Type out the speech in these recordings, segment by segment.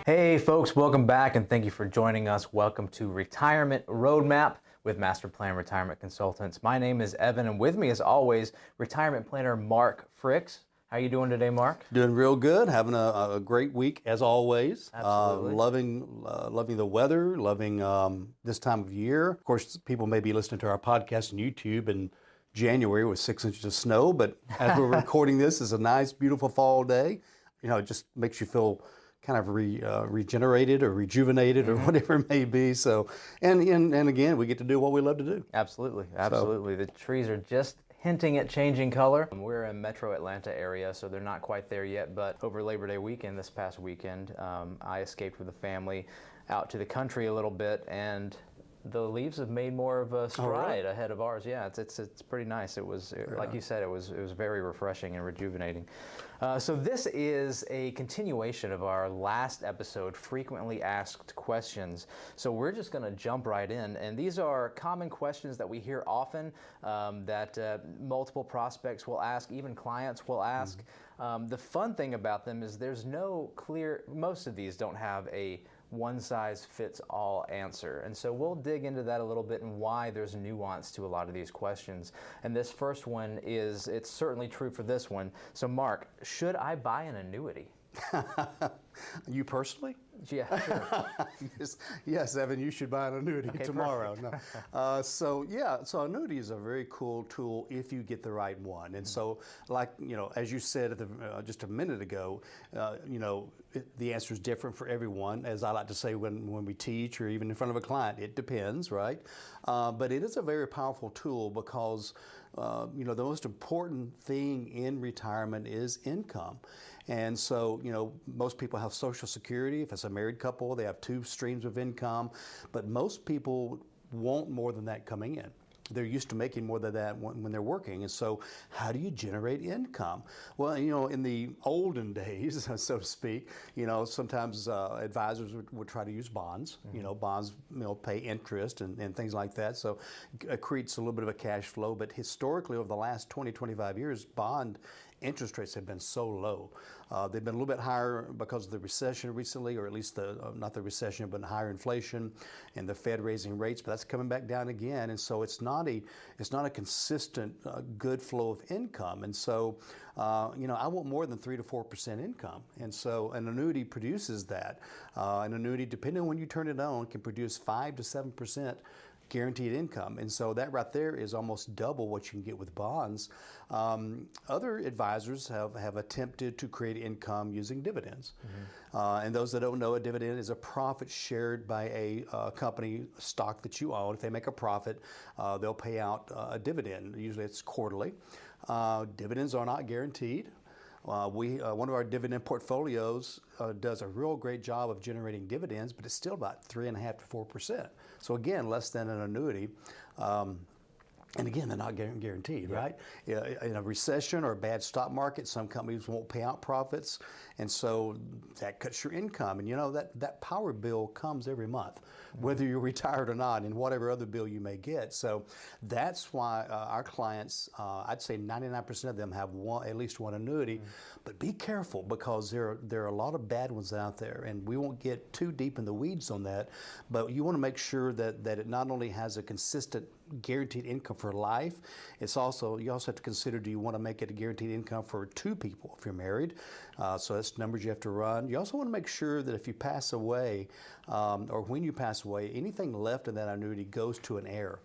Hey folks, welcome back and thank you for joining us. Welcome to Retirement Roadmap with MasterPlan Retirement Consultants. My name is Evan and with me as always, retirement planner Mark Fricks. How are you doing today, Mark? Doing real good, having a great week as always. Absolutely. Loving the weather, loving this time of year. Of course, people may be listening to our podcast on YouTube in January with 6 inches of snow, but as we're recording this, it's a nice, beautiful fall day. You know, it just makes you feel kind of regenerated or rejuvenated or whatever it may be. So, and again, we get to do what we love to do. Absolutely. The trees are just hinting at changing color. We're in Metro Atlanta area, so they're not quite there yet, but over Labor Day weekend, this past weekend, I escaped with the family out to the country a little bit, and the leaves have made more of a stride ahead of ours. Yeah, it's pretty nice. It was, like you said, it was very refreshing and rejuvenating. So this is a continuation of our last episode, Frequently Asked Questions. So we're just going to jump right in, and these are common questions that we hear often that multiple prospects will ask, even clients will ask. The fun thing about them is there's no clear, most of these don't have a one-size-fits-all answer. And so we'll dig into that a little bit and why there's nuance to a lot of these questions. And this first one is, it's certainly true for this one. So Mark, should I buy an annuity? You personally? Yeah, sure. Yes, Evan, you should buy an annuity tomorrow. No. So annuity is a very cool tool if you get the right one. And so, like, as you said just a minute ago, the answer is different for everyone. As I like to say when we teach or even in front of a client, it depends, right? But it is a very powerful tool because the most important thing in retirement is income. And so, most people have Social Security. If it's a married couple, they have 2 streams of income. But most people want more than that coming in. They're used to making more than that when they're working. And so how do you generate income? Well, in the olden days, so to speak, sometimes advisors would try to use bonds. Bonds, pay interest and things like that. So it creates a little bit of a cash flow. But historically, over the last 20, 25 years, bond interest rates have been so low. They've been a little bit higher because of the recession recently, or at least not the recession, but higher inflation and the Fed raising rates. But that's coming back down again, and so it's not a consistent good flow of income. And so, I want more than 3 to 4% income, and so an annuity produces that. An annuity, depending on when you turn it on, can produce 5 to 7% guaranteed income. And so that right there is almost double what you can get with bonds. Other advisors have attempted to create income using dividends. And those that don't know, a dividend is a profit shared by a company stock that you own. If they make a profit, they'll pay out a dividend. Usually it's quarterly. Dividends are not guaranteed. One of our dividend portfolios does a real great job of generating dividends, but it's still about 3.5 to 4%. So again, less than an annuity. And again, they're not guaranteed, right? In a recession or a bad stock market, some companies won't pay out profits, and so that cuts your income. And that power bill comes every month, whether you're retired or not, and whatever other bill you may get. So that's why our clients, I'd say 99% of them have at least one annuity. But be careful, because there are a lot of bad ones out there, and we won't get too deep in the weeds on that. But you want to make sure that it not only has a consistent guaranteed income for life, you also have to consider, do you want to make it a guaranteed income for 2 people if you're married? So that's numbers you have to run. You also want to make sure that if you pass away, or when you pass away, anything left in that annuity goes to an heir,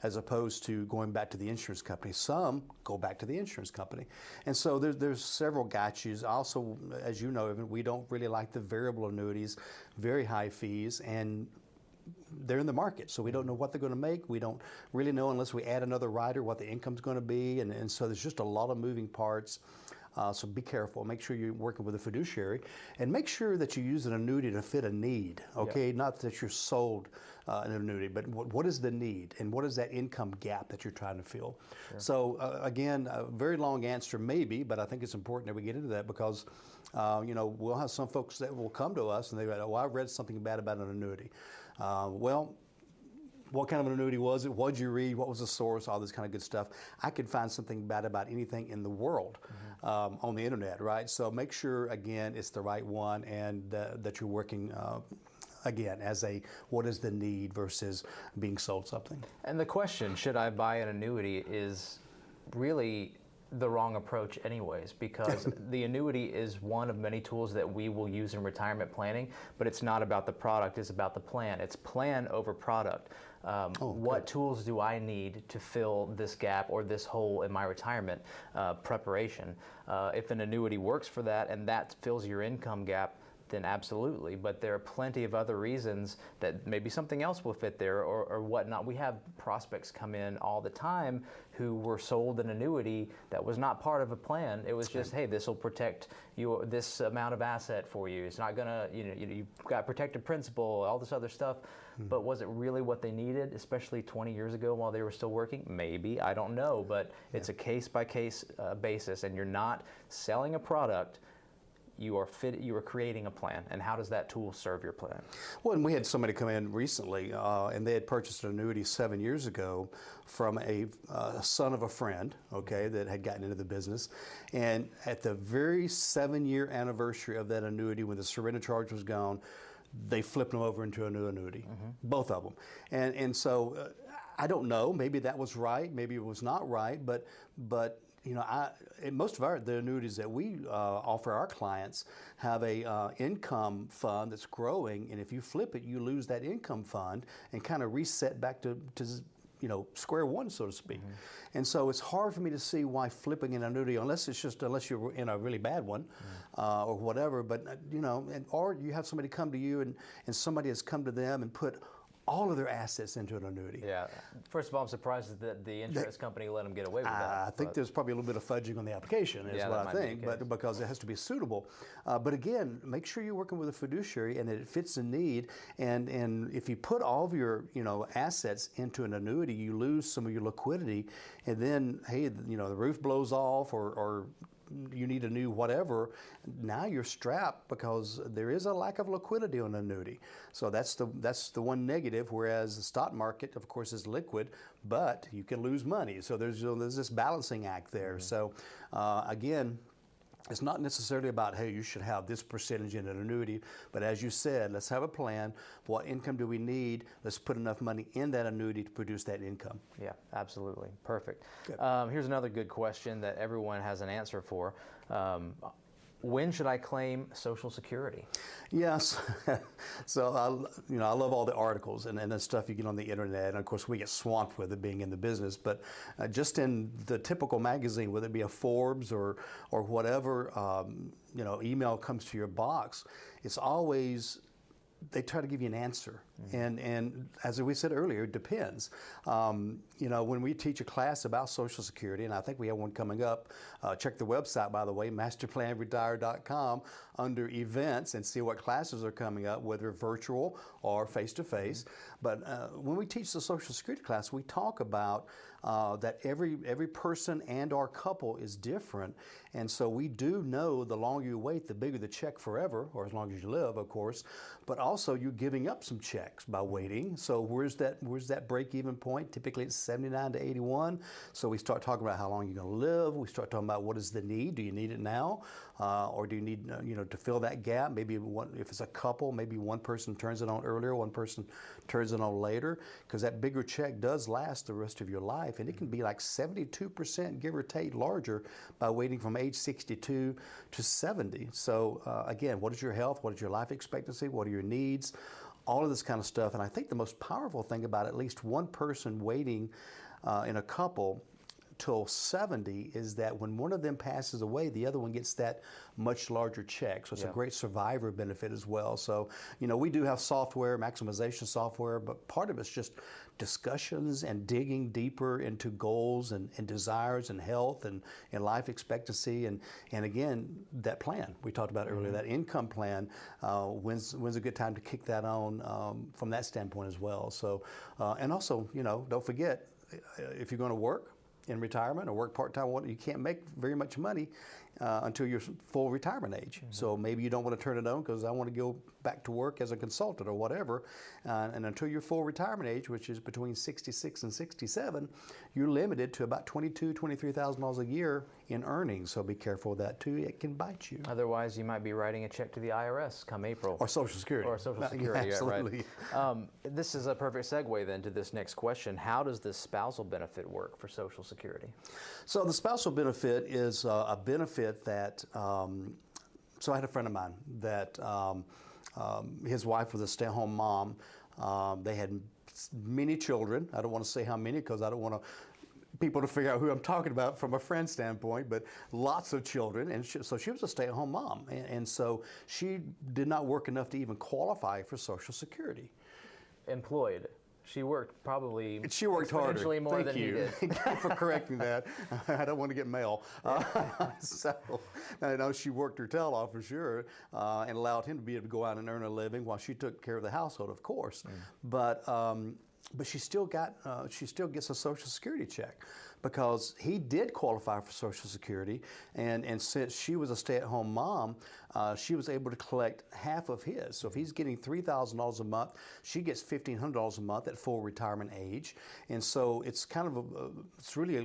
as opposed to going back to the insurance company. Some go back to the insurance company. And so there's several gotchas. Also, as you know, we don't really like the variable annuities, very high fees, and they're in the market, so we don't know what they're going to make. We don't really know, unless we add another rider, what the income's going to be, and so there's just a lot of moving parts. So be careful. Make sure you're working with a fiduciary, and make sure that you use an annuity to fit a need. Okay, not that you're sold an annuity, but what is the need, and what is that income gap that you're trying to fill? Sure. So again, a very long answer maybe, but I think it's important that we get into that, because we'll have some folks that will come to us and they go, "Oh, I read something bad about an annuity." Well, what kind of an annuity was it? What did you read? What was the source? All this kind of good stuff. I could find something bad about anything in the world on the internet, right? So make sure, again, it's the right one, and that you're working again, as a what is the need versus being sold something. And the question, should I buy an annuity, is really the wrong approach anyways, because the annuity is one of many tools that we will use in retirement planning, but it's not about the product, it's about the plan. It's plan over product. What tools do I need to fill this gap or this hole in my retirement preparation? If an annuity works for that and that fills your income gap, then absolutely. But there are plenty of other reasons that maybe something else will fit there or whatnot. We have prospects come in all the time who were sold an annuity that was not part of a plan. It was just, hey, this will protect you, this amount of asset for you. It's not gonna, you've got protected principal, all this other stuff. But was it really what they needed, especially 20 years ago while they were still working? Maybe, I don't know, but it's a case-by-case basis, and you're not selling a product. You are creating a plan, and how does that tool serve your plan? Well, and we had somebody come in recently, and they had purchased an annuity 7 years ago from a son of a friend, okay, that had gotten into the business. And at the very 7-year anniversary of that annuity, when the surrender charge was gone, they flipped them over into a new annuity, both of them. And so I don't know, maybe that was right, maybe it was not right, but most of the annuities that we offer our clients have a income fund that's growing, and if you flip it, you lose that income fund and kind of reset back to square one, so to speak. And so it's hard for me to see why flipping an annuity, unless you're in a really bad one or whatever. But or you have somebody come to you and somebody has come to them and put all of their assets into an annuity. Yeah. First of all, I'm surprised that the insurance company let them get away with that. I think there's probably a little bit of fudging on the application, is what I think, but because it has to be suitable. But again, make sure you're working with a fiduciary and that it fits the need. And if you put all of your assets into an annuity, you lose some of your liquidity, and then hey, the roof blows off or you need a new whatever, now you're strapped because there is a lack of liquidity on an annuity. So that's the one negative, whereas the stock market, of course, is liquid, but you can lose money. So there's this balancing act there. So again, it's not necessarily about, hey, you should have this percentage in an annuity, but as you said, let's have a plan. What income do we need? Let's put enough money in that annuity to produce that income. Yeah, absolutely. Perfect. Here's another good question that everyone has an answer for. When should I claim Social Security? Yes. So I love all the articles and the stuff you get on the internet, and of course we get swamped with it being in the business. But just in the typical magazine, whether it be a Forbes or whatever, email comes to your box, it's always they try to give you an answer. And as we said earlier, it depends. When we teach a class about Social Security, and I think we have one coming up, check the website, by the way, MasterPlanRetire.com, under events, and see what classes are coming up, whether virtual or face-to-face. But when we teach the Social Security class, we talk about that every person and our couple is different. And so we do know the longer you wait, the bigger the check forever, or as long as you live, of course. But also you're giving up some checks by waiting. So where's that break-even point? Typically it's 79 to 81. So we start talking about how long you're going to live. We start talking about what is the need. Do you need it now? Or do you need to fill that gap? Maybe if it's a couple, maybe one person turns it on earlier, one person turns it on later, because that bigger check does last the rest of your life. And it can be like 72%, give or take, larger by waiting from age 62 to 70. So again, what is your health? What is your life expectancy? What are your needs? All of this kind of stuff. And I think the most powerful thing about at least one person waiting in a couple till 70 is that when one of them passes away, the other one gets that much larger check. So it's a great survivor benefit as well. So, we do have software, maximization software, but part of it's just discussions and digging deeper into goals and desires and health and life expectancy. And again, that plan we talked about earlier, that income plan, when's a good time to kick that on from that standpoint as well. So, and also, don't forget, if you're going to work, in retirement or work part-time, you can't make very much money until your full retirement age. So maybe you don't want to turn it on because I want to go back to work as a consultant or whatever. And until your full retirement age, which is between 66 and 67, you're limited to about $22,000, $23,000 a year in earnings. So be careful of that too. It can bite you. Otherwise, you might be writing a check to the IRS come April. Or Social Security. Or Social Security, Absolutely. Yeah, right. This is a perfect segue then to this next question. How does the spousal benefit work for Social Security? So the spousal benefit is a benefit that, so I had a friend of mine that his wife was a stay-at-home mom. They had many children. I don't want to say how many because I don't want people to figure out who I'm talking about from a friend standpoint, but lots of children. And so she was a stay-at-home mom. And so she did not work enough to even qualify for Social Security. Employed. She worked probably harder. More than he did. Thank you for correcting that. I don't want to get mail. So I know she worked her tail off for sure and allowed him to be able to go out and earn a living while she took care of the household, of course. But she still gets a Social Security check because he did qualify for Social Security, and since she was a stay-at-home mom, she was able to collect half of his. So if he's getting $3,000 a month, she gets $1,500 a month at full retirement age. And so it's kind of it's really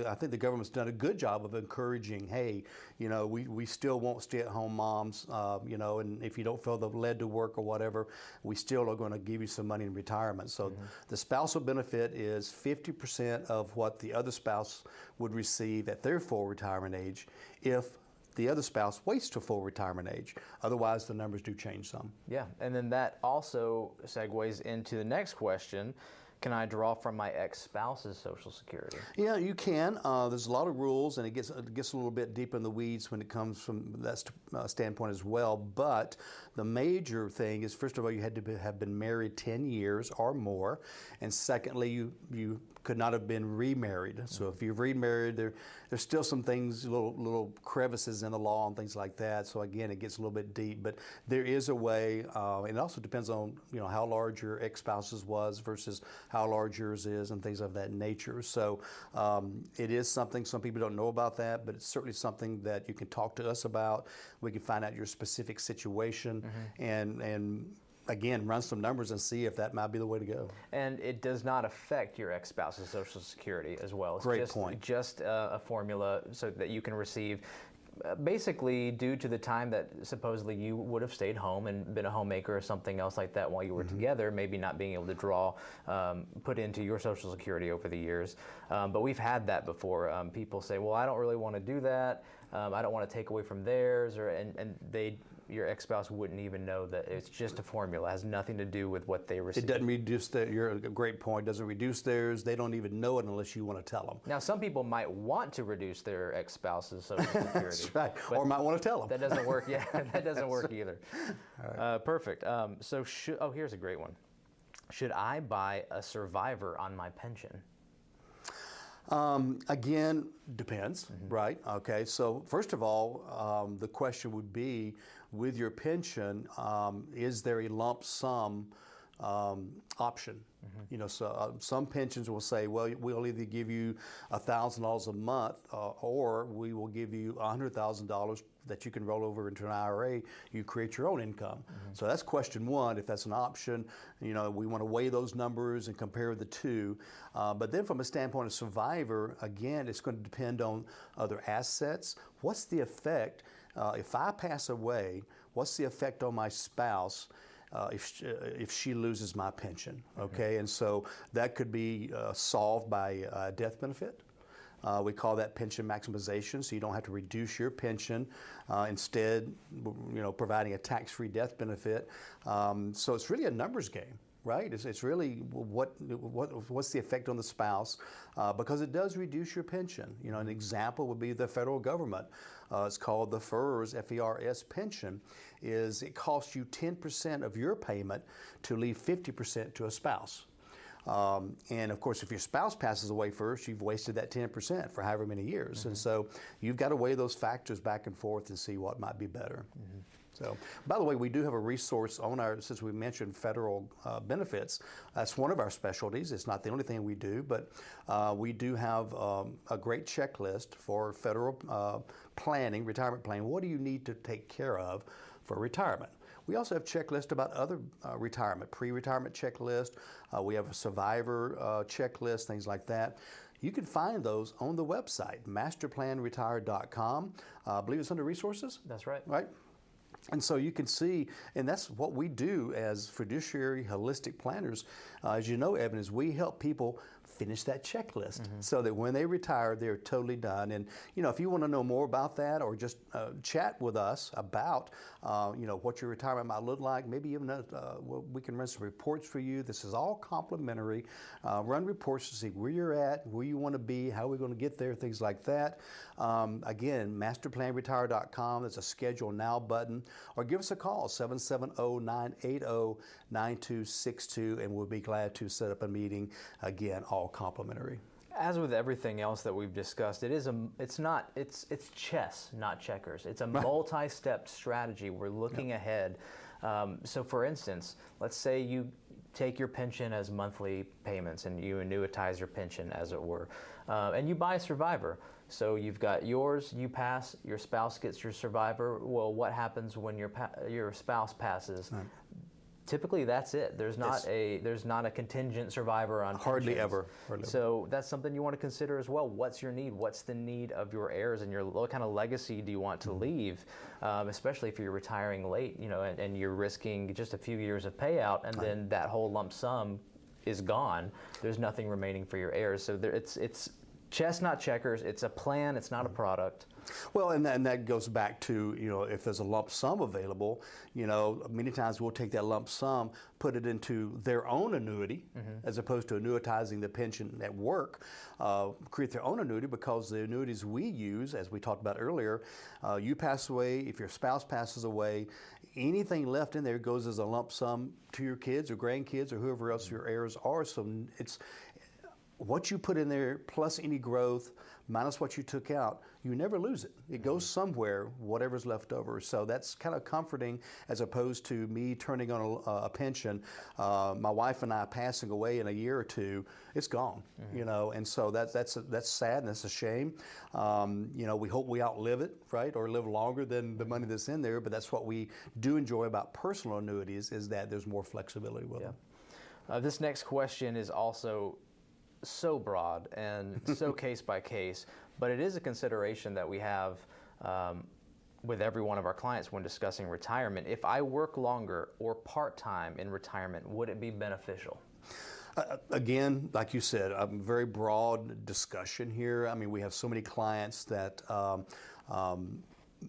I think the government's done a good job of encouraging, hey, we still want stay-at-home moms, and if you don't feel led to work or whatever, we still are going to give you some money in retirement. So the spousal benefit is 50% of what the other spouse would receive at their full retirement age if the other spouse waits to full retirement age. Otherwise, the numbers do change some. Yeah, and then that also segues into the next question. Can I draw from my ex-spouse's Social Security? Yeah, you can. There's a lot of rules, and it gets a little bit deep in the weeds when it comes from that standpoint as well. But the major thing is, first of all, you had to have been married 10 years or more, and secondly, you could not have been remarried. So if you've remarried, there's still some things, little crevices in the law and things like that. So again, it gets a little bit deep, but there is a way. And it also depends on how large your ex-spouse's was versus how large yours is and things of that nature. So it is something, some people don't know about that, but it's certainly something that you can talk to us about. We can find out your specific situation and again, run some numbers and see if that might be the way to go. And it does not affect your ex-spouse's Social Security as well. It's Great point. Just a formula so that you can receive basically due to the time that supposedly you would have stayed home and been a homemaker or something else like that while you were together, maybe not being able to draw, put into your Social Security over the years. But we've had that before. People say, well, I don't really want to do that. I don't want to take away from theirs, your ex-spouse wouldn't even know that it's just a formula. It has nothing to do with what they receive. It doesn't reduce you're a great point. It doesn't reduce theirs. They don't even know it unless you want to tell them. Now, some people might want to reduce their ex-spouse's Social Security. That's right. Or might want to tell them. That doesn't work. Yeah, that doesn't work either. Right. Perfect. So, here's a great one. Should I buy a survivor on my pension? Again, depends, right? Okay, so first of all, the question would be, with your pension, is there a lump sum option? So some pensions will say, well, we'll either give you $1,000 a month, or we will give you $100,000 that you can roll over into an IRA. You create your own income. So that's question one. If that's an option, we want to weigh those numbers and compare the two. But then from a standpoint of survivor, again, it's going to depend on other assets. What's the effect? If I pass away, what's the effect on my spouse if she loses my pension? Okay, and so that could be solved by a death benefit. We call that pension maximization, so you don't have to reduce your pension. Instead, providing a tax-free death benefit. So it's really a numbers game. Right? It's really what's the effect on the spouse, because it does reduce your pension. An example would be the federal government. It's called the FERS, F-E-R-S pension. It costs you 10% of your payment to leave 50% to a spouse. And of course, if your spouse passes away first, you've wasted that 10% for however many years. And so you've got to weigh those factors back and forth and see what might be better. So, by the way, we do have a resource on since we mentioned federal benefits, that's one of our specialties. It's not the only thing we do, but we do have a great checklist for federal planning, retirement planning. What do you need to take care of for retirement? We also have checklists about other retirement, pre-retirement checklist. We have a survivor checklist, things like that. You can find those on the website, masterplanretire.com. I believe it's under resources? That's right. Right? And so you can see, and that's what we do as fiduciary holistic planners. As you know, Evan, is we help people finish that checklist so that when they retire, they're totally done. And, if you want to know more about that or just chat with us about, what your retirement might look like, maybe even we can run some reports for you. This is all complimentary. Run reports to see where you're at, where you want to be, how we're going to get there, things like that. Again, masterplanretire.com. There's a schedule now button, or give us a call, 770-980-9262, and we'll be glad to set up a meeting. Again, all complimentary. As with everything else that we've discussed, it's chess, not checkers. It's a multi-step strategy. We're looking ahead. So for instance, let's say you take your pension as monthly payments and you annuitize your pension, as it were, and you buy a survivor. So you've got yours, you pass, your spouse gets your survivor. Well, what happens when your spouse passes? Right. Typically, that's it. There's not a contingent survivor on hardly pensions. ever. So that's something you want to consider as well. What's your need? What's the need of your heirs, and what kind of legacy do you want to leave? Especially if you're retiring late, and you're risking just a few years of payout, and then that whole lump sum is gone. There's nothing remaining for your heirs. So it's chess, not checkers. It's a plan. It's not a product. Well, and that goes back to, if there's a lump sum available, many times we'll take that lump sum, put it into their own annuity, as opposed to annuitizing the pension at work, create their own annuity, because the annuities we use, as we talked about earlier, you pass away, if your spouse passes away, anything left in there goes as a lump sum to your kids or grandkids or whoever else your heirs are. So it's what you put in there plus any growth minus what you took out, you never lose it. It goes somewhere, whatever's left over. So that's kind of comforting, as opposed to me turning on a pension, my wife and I passing away in a year or two, it's gone, and so that's sad and that's a shame. We hope we outlive it, right, or live longer than the money that's in there, but that's what we do enjoy about personal annuities, is that there's more flexibility with them. This next question is also so broad and so case by case, but it is a consideration that we have with every one of our clients when discussing retirement. If I work longer or part-time in retirement, would it be beneficial? Again, like you said, a very broad discussion here. I mean, we have so many clients that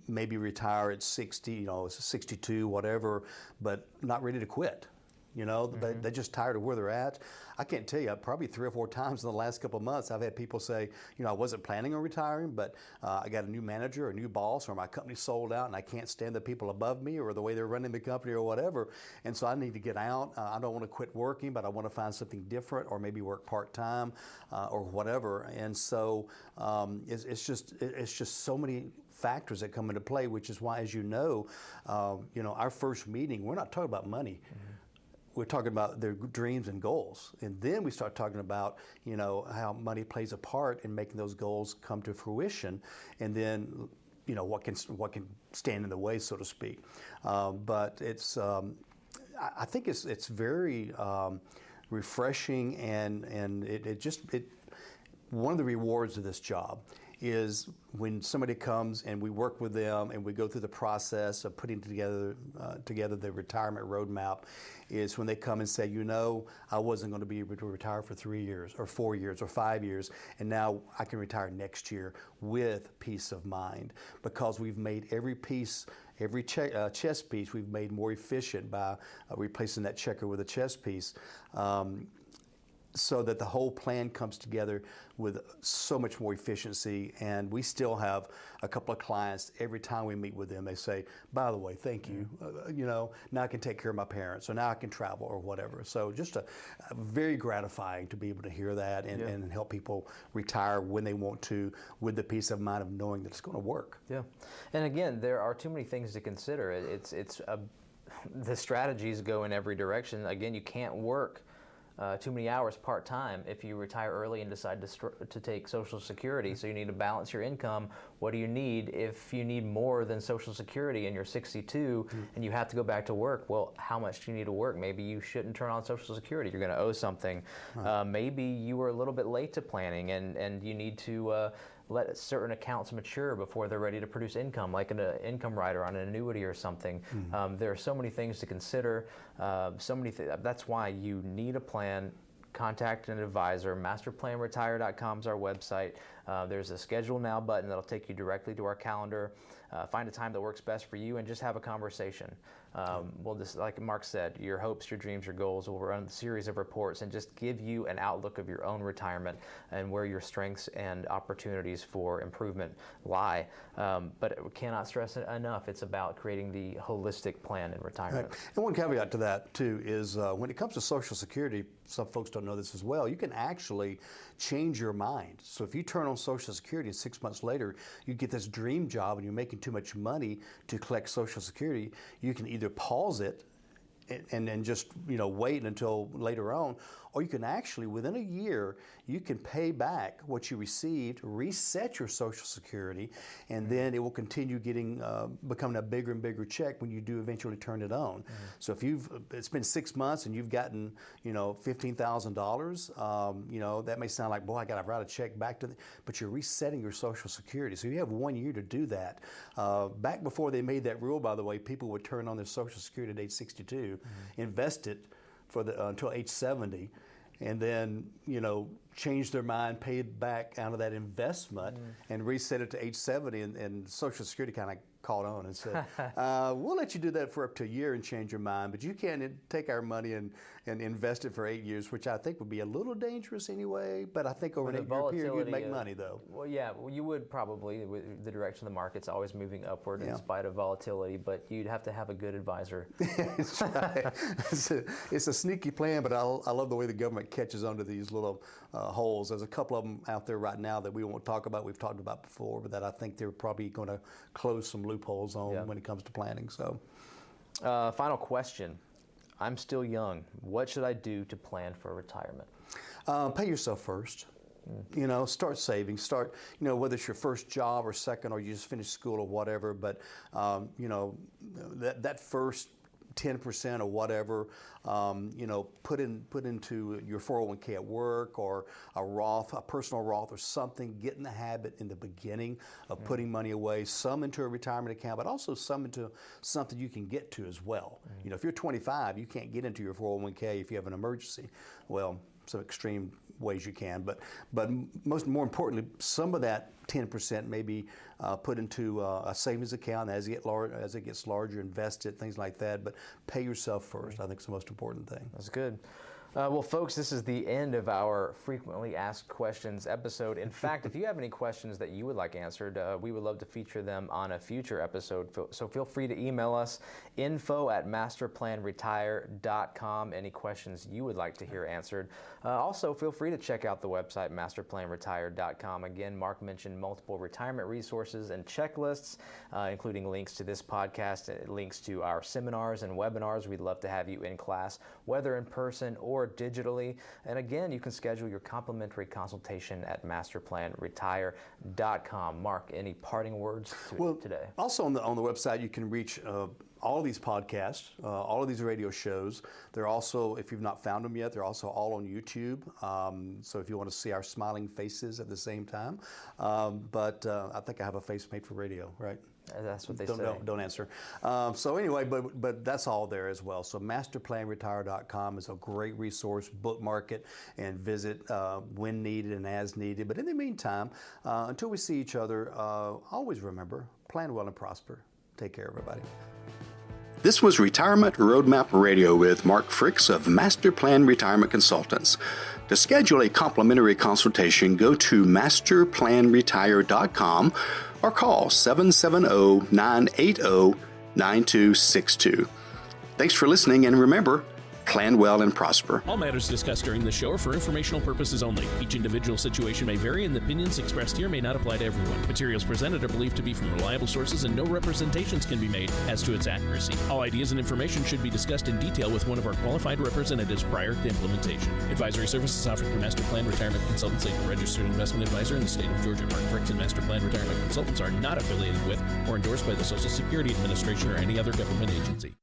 maybe retire at 60, 62, whatever, but not ready to quit. They're just tired of where they're at. I can't tell you, probably 3 or 4 times in the last couple of months, I've had people say, I wasn't planning on retiring, but I got a new manager, a new boss, or my company sold out and I can't stand the people above me or the way they're running the company or whatever. And so I need to get out. I don't want to quit working, but I want to find something different, or maybe work part-time or whatever. And so it's just so many factors that come into play, which is why, as our first meeting, we're not talking about money. We're talking about their dreams and goals. And then we start talking about, how money plays a part in making those goals come to fruition. And then, what can stand in the way, so to speak. But it's, I think it's very refreshing, and one of the rewards of this job is when somebody comes and we work with them and we go through the process of putting together the retirement roadmap, is when they come and say, I wasn't going to be able to retire for 3 years or 4 years or 5 years, and now I can retire next year with peace of mind, because we've made every piece, every chess piece, we've made more efficient by replacing that checker with a chess piece. so that the whole plan comes together with so much more efficiency. And we still have a couple of clients, every time we meet with them, they say, by the way, thank you. Now I can take care of my parents, or now I can travel, or whatever. So just a very gratifying to be able to hear that and help people retire when they want to, with the peace of mind of knowing that it's going to work. Yeah. And again, there are too many things to consider. The strategies go in every direction. Again, you can't work too many hours part-time if you retire early and decide to take Social Security. So you need to balance your income. What do you need if you need more than Social Security and you're 62 and you have to go back to work? Well, how much do you need to work? Maybe you shouldn't turn on Social Security. You're going to owe something. Maybe you were a little bit late to planning and you need to let certain accounts mature before they're ready to produce income, like an income rider on an annuity or something. There are so many things to consider. That's why you need a plan. Contact an advisor. MasterPlanRetire.com is our website. There's a Schedule Now button that'll take you directly to our calendar. Find a time that works best for you and just have a conversation. We'll just, like Mark said, your hopes, your dreams, your goals. We'll run a series of reports and just give you an outlook of your own retirement and where your strengths and opportunities for improvement lie. But we cannot stress it enough. It's about creating the holistic plan in retirement. Right. And one caveat to that, too, is when it comes to Social Security, some folks don't know this as well, you can actually change your mind. So if you turn on Social Security and 6 months later you get this dream job and you're making too much money to collect Social Security, you can either pause it and then just wait until later on, or you can actually, within a year, you can pay back what you received, reset your Social Security, and then it will continue becoming a bigger and bigger check when you do eventually turn it on. So if it's been 6 months and you've gotten $15,000, that may sound like, boy, I got to write a check back but you're resetting your Social Security. So you have 1 year to do that. Back before they made that rule, by the way, people would turn on their Social Security at age 62, invest it until age 70, and then change their mind, pay it back out of that investment, and reset it to age 70. And Social Security kind of caught on and said, we'll let you do that for up to a year and change your mind, but you can't take our money and invest it for 8 years, which I think would be a little dangerous anyway. But I think over an 8 year period you'd make money, though. Well, yeah, you would probably, with the direction of the market's always moving upward in spite of volatility, but you'd have to have a good advisor. That's right. It's a sneaky plan, but I love the way the government catches onto these little holes. There's a couple of them out there right now that we won't talk about, we've talked about before, but that I think they're probably going to close some loopholes on when it comes to planning. So, final question. I'm still young. What should I do to plan for retirement? Pay yourself first. Start saving. Start, whether it's your first job or second, or you just finished school or whatever. But that first 10% or whatever, put into your 401k at work, or a Roth, a personal Roth or something. Get in the habit in the beginning of putting money away, some into a retirement account, but also some into something you can get to as well. If you're 25, you can't get into your 401k if you have an emergency. Well, some extreme ways you can, but more importantly, some of that 10% may be put into a savings account as it gets larger, invest it, things like that. But pay yourself first. I think it's the most important thing. That's good. Well, folks, this is the end of our Frequently Asked Questions episode. In fact, if you have any questions that you would like answered, we would love to feature them on a future episode. So feel free to email us, info@masterplanretire.com, any questions you would like to hear answered. Also, feel free to check out the website, masterplanretire.com. Again, Mark mentioned multiple retirement resources and checklists, including links to this podcast, links to our seminars and webinars. We'd love to have you in class, whether in person or digitally. And again, you can schedule your complimentary consultation at masterplanretire.com. Mark, any parting words today? Also on the website, you can reach all of these podcasts, all of these radio shows. They're also, if you've not found them yet, they're also all on YouTube. So if you want to see our smiling faces at the same time. But I think I have a face made for radio, right? That's what they say. Don't answer. So anyway, but that's all there as well. So masterplanretire.com is a great resource. Bookmark it and visit when needed and as needed. But in the meantime, until we see each other, always remember, plan well and prosper. Take care, everybody. This was Retirement Roadmap Radio with Mark Fricks of MasterPlan Retirement Consultants. To schedule a complimentary consultation, go to masterplanretire.com or call 770-980-9262. Thanks for listening, and remember, plan well and prosper. All matters discussed during the show are for informational purposes only. Each individual situation may vary, and the opinions expressed here may not apply to everyone. Materials presented are believed to be from reliable sources, and no representations can be made as to its accuracy. All ideas and information should be discussed in detail with one of our qualified representatives prior to implementation. Advisory services offered through MasterPlan Retirement Consultants, a registered investment advisor in the state of Georgia. Mark Fricks and MasterPlan Retirement Consultants are not affiliated with or endorsed by the Social Security Administration or any other government agency.